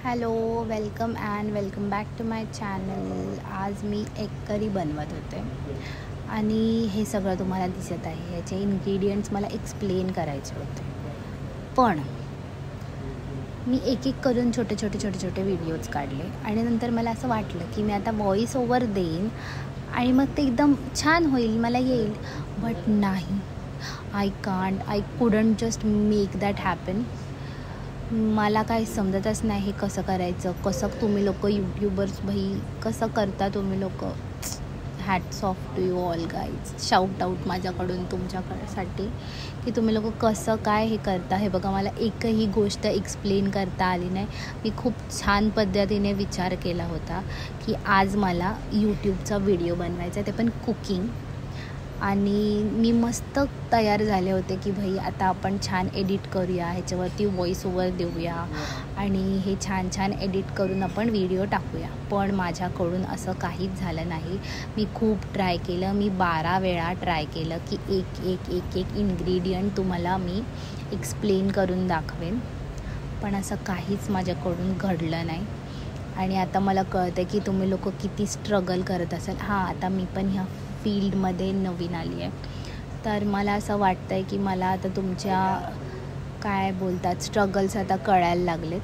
Hello, welcome back to my channel. आज मी egg curry बनवत होते आणि हे सगळं तुम्हाला दिसत आहे. याचे इन्ग्रेडियंट्स मला एक्सप्लेन करायचे होते, पण मी एक एक करून छोटे व्हिडिओज काढले आणि नंतर मला असं वाटलं की मी आता व्हॉइस ओव्हर देईन आणि मग ते एकदम छान होईल, मला येईल. बट नाही, I couldn't just make that happen. मला काही समजतच नाही हे कसं करायचं. कसं तुम्ही लोक यूट्यूबर्स भाई कसं करता तुम्ही लोक. Hats off to you all guys. Shout out माझ्याकडून तुमच्याकडसाठी की तुम्ही लोक कसं काय हे करता. हे बघा, मला एकही गोष्ट एक्सप्लेन करता आली नाही. मी खूप छान पद्धतीने विचार केला होता की आज मला यूट्यूबचा व्हिडिओ बनवायचा, ते पण कुकिंग. आणि मी मस्त तयार झाले होते की भाई आता आपण छान एडिट करूया, ह्याच्यावरती व्हॉइस ओव्हर देऊया आणि हे छान एडिट करून आपण व्हिडिओ टाकूया. पण माझ्याकडून असं काहीच झालं नाही. मी खूप ट्राय केलं. मी 12 वेळा ट्राय केलं की एक इन्ग्रेडियंट तुम्हाला मी एक्सप्लेन करून दाखवेन, पण असं काहीच माझ्याकडून घडलं नाही. आणि आता मला कळतं की तुम्ही लोक किती स्ट्रगल करत असाल. आता मी पण ह्या फील्डमध्ये नवीन आली आहे, तर मला असं वाटतं आहे की मला आता तुमच्या काय बोलतात स्ट्रगल्स आता कळायला लागलेत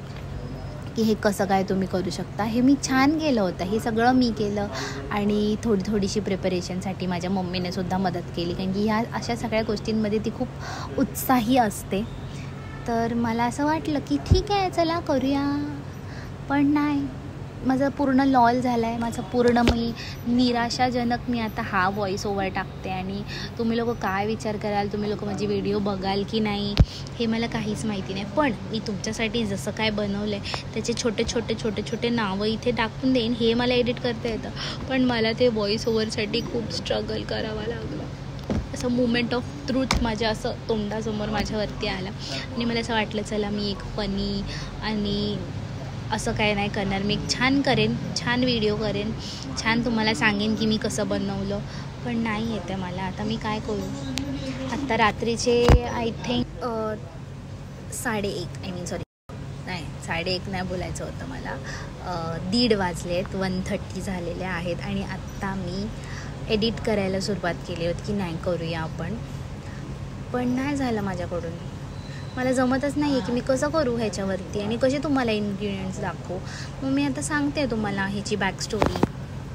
की हे कसं काय तुम्ही करू शकता. हे मी छान केलं होतं, हे सगळं मी केलं आणि थोडीशी प्रिपरेशनसाठी माझ्या मम्मीने सुद्धा मदत केली, कारण की ह्या अशा सगळ्या गोष्टींमध्ये ती खूप उत्साही असते. तर मला असं वाटलं की ठीक आहे, चला करूया. पण नाही, माझं पूर्ण लॉल झालं आहे. माझं पूर्ण निराशाजनक मी आता हा व्हॉइस ओव्हर टाकते आणि तुम्ही लोक काय विचार कराल, तुम्ही लोक माझी व्हिडिओ बघाल की नाही हे मला काहीच माहिती नाही. पण मी तुमच्यासाठी जसं काय बनवलं आहे त्याचे छोटे नावं इथे टाकून देईन. हे मला एडिट करता येतं, पण मला ते व्हॉइस ओव्हरसाठी खूप स्ट्रगल करावं लागलं. असं मुमेंट ऑफ ट्रूथ माझ्या असं तोंडासमोर माझ्यावरती आला आणि मला असं वाटलं चला मी एक फनी आणि असं काय नाही करणार, मी छान करेन, छान व्हिडिओ करेन, छान तुम्हाला सांगेन की मी कसं बनवलं. पण नाही येतं मला. आता मी काय करू. आत्ता रात्रीचे आय थिंक 1:30 नाही बोलायचं होतं मला, 1:30 वाजलेत, 1:30 झालेले आहेत. आणि आत्ता मी एडिट करायला सुरुवात केली होती की नाही करूया आपण, पण नाही झालं माझ्याकडून. मला जमतच नाही आहे की मी कसं करू ह्याच्यावरती आणि कसे तुम्हाला इन्ग्रेडियंट्स दाखवू. मग मी आता सांगते तुम्हाला ह्याची बॅकस्टोरी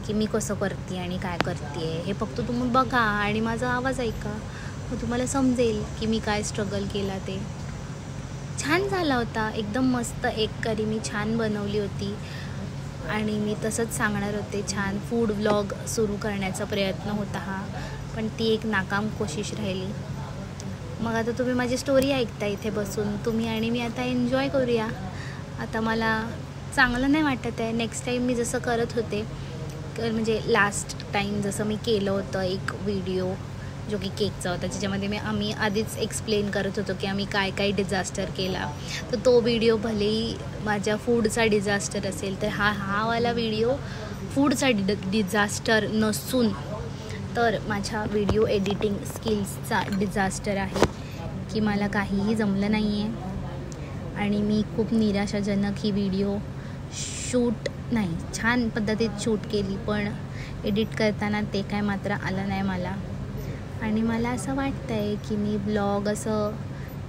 की मी कसं करते आणि काय करते. हे फक्त तुम्ही बघा आणि माझा आवाज ऐका, मग तुम्हाला समजेल की मी काय स्ट्रगल केला. ते छान झाला होता, एकदम मस्त एग करी मी छान बनवली होती आणि मी तसंच सांगणार होते. छान फूड व्लॉग सुरू करण्याचा प्रयत्न होता हा, पण ती एक नाकाम कोशिश राहिली. मग आता तुम्ही माझी स्टोरी ऐकता इथे बसून तुम्ही आणि मी आता एन्जॉय करूया. आता मला चांगलं नाही वाटत आहे. नेक्स्ट टाईम मी जसं करत होते, म्हणजे लास्ट टाईम जसं मी केलं होतं एक व्हिडिओ जो की केकचा होता, ज्याच्यामध्ये आम्ही आधीच एक्सप्लेन करत होतो की आम्ही काय डिझास्टर केला. तर तो व्हिडिओ भलेही माझ्या फूडचा डिझास्टर असेल, तर हा वाला व्हिडिओ फूडचा डिझास्टर नसून तर माझ्या व्हिडिओ एडिटिंग स्किल्सचा डिझास्टर आहे की मला काहीही जमलं नाही आहे आणि मी खूप निराशाजनक ही व्हिडिओ छान पद्धतीत शूट केली, पण एडिट करताना ते काय मात्र आलं नाही मला. आणि मला असं वाटतं आहे की मी ब्लॉग असं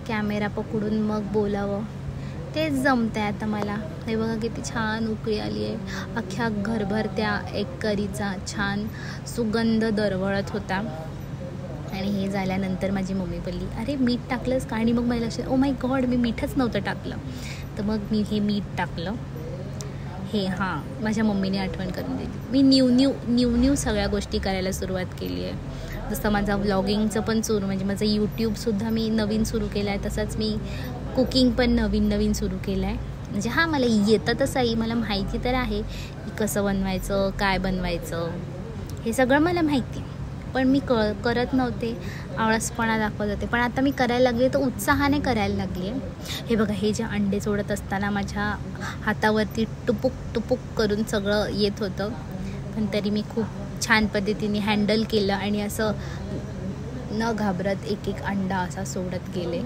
कॅमेरा पकडून मग बोलावं, तेच जमतं आहे आता मला. हे बघा किती छान उकळी आली आहे. अख्ख्या घरभर त्या एग करीचा छान सुगंध दरवळत होता. आणि हे झाल्यानंतर माझी मम्मी बोलली, अरे मीठ टाकलंस का. आणि मग मला लक्षात, ओ माय गॉड, मी मीठच नव्हतं टाकलं. तर मग मी हे मीठ टाकलं. माझ्या मम्मीने आठवण करून दिली. मी न्यू सगळ्या गोष्टी करायला सुरुवात केली आहे. जसं माझा व्लॉगिंगचं पण सुरू, म्हणजे माझं यूट्यूबसुद्धा मी नवीन सुरू केलं आहे, तसंच मी कुकिंग पण नवीन सुरू केलं आहे. म्हणजे मला येतं तसंही, मला माहिती तर आहे की कसं बनवायचं, काय बनवायचं, हे सगळं मला माहिती, पण मी करत नव्हते, आळसपणा दाखवत होते. पण आता मी करायला लागले तर उत्साहाने करायला लागली आहे. हे बघा, हे जे अंडे सोडत असताना माझ्या हातावरती टुपुक करून सगळं येत होतं, पण तरी मी खूप छान पद्धतीने हँडल केलं आणि असं न घाबरत एक अंडा असा सोडत गेले.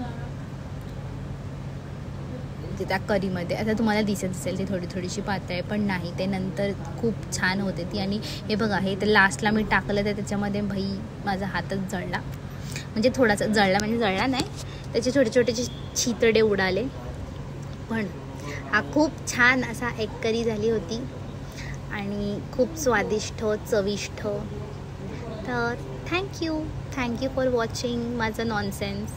होती त्या करीमध्ये. आता तुम्हाला दिसत असेल ती थोडीशी पातळ आहे, पण नाही, ते नंतर खूप छान होते ती. आणि हे बघा, हे तर लास्टला मी टाकलं तर त्याच्यामध्ये माझा हातच जळला, म्हणजे थोडासा जळला, म्हणजे जळला नाही, त्याचे छोटे छितडे उडाले. पण हा खूप छान असा एग करी झाली होती आणि खूप स्वादिष्ट, चविष्ट. तर थँक्यू फॉर वॉचिंग माझं नॉनसेन्स.